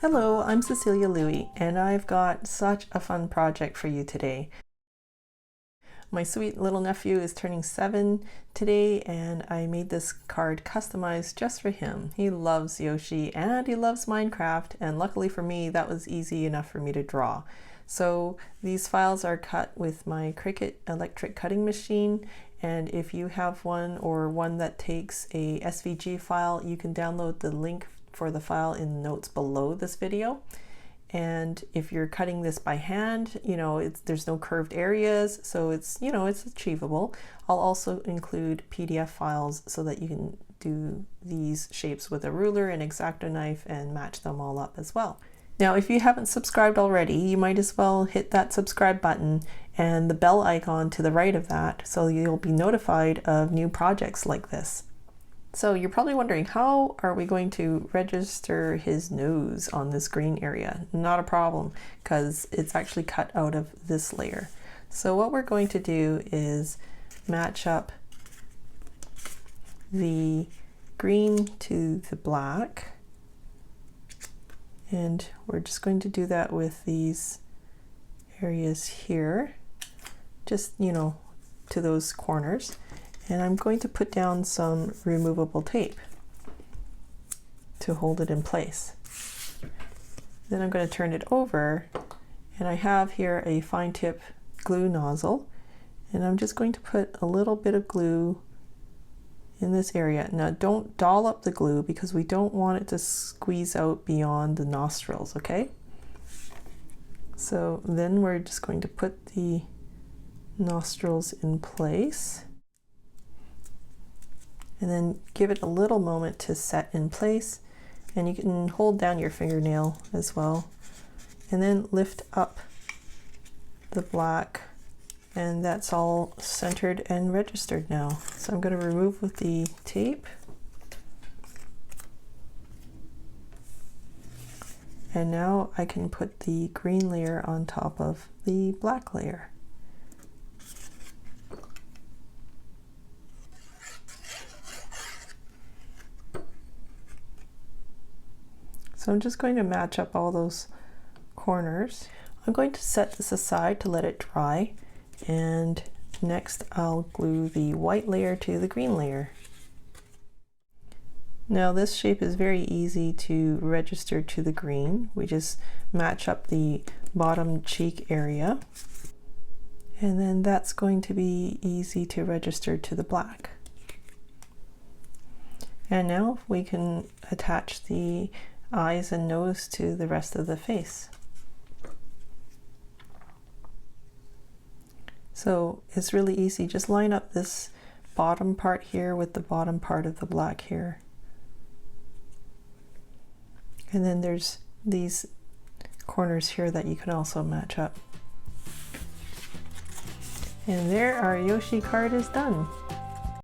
Hello, I'm Cecilia Louie, and I've got such a fun project for you today. My sweet little nephew is turning 7 today, and I made this card customized just for him. He loves Yoshi and he loves Minecraft, and luckily for me, that was easy enough for me to draw. So these files are cut with my Cricut electric cutting machine, and if you have one or one that takes a SVG file, you can download the link for the file in the notes below this video. And if you're cutting this by hand, there's no curved areas, so it's achievable. I'll also include PDF files so that you can do these shapes with a ruler and X-Acto knife and match them all up as well. Now, if you haven't subscribed already, you might as well hit that subscribe button and the bell icon to the right of that so you'll be notified of new projects like this. So you're probably wondering, how are we going to register his nose on this green area? Not a problem, because it's actually cut out of this layer. So what we're going to do is match up the green to the black. And we're just going to do that with these areas here, just, to those corners. And I'm going to put down some removable tape to hold it in place. Then I'm going to turn it over, and I have here a fine tip glue nozzle, and I'm just going to put a little bit of glue in this area. Now don't doll up the glue because we don't want it to squeeze out beyond the nostrils, okay? So then we're just going to put the nostrils in place, and then give it a little moment to set in place, and you can hold down your fingernail as well, and then lift up the black, and that's all centered and registered now. So I'm going to remove with the tape, and now I can put the green layer on top of the black layer. So I'm just going to match up all those corners. I'm going to set this aside to let it dry, and next I'll glue the white layer to the green layer. Now this shape is very easy to register to the green. We just match up the bottom cheek area, and then that's going to be easy to register to the black. And now we can attach the eyes and nose to the rest of the face. So it's really easy. Just line up this bottom part here with the bottom part of the black here. And then there's these corners here that you can also match up. And there, our Yoshi card is done.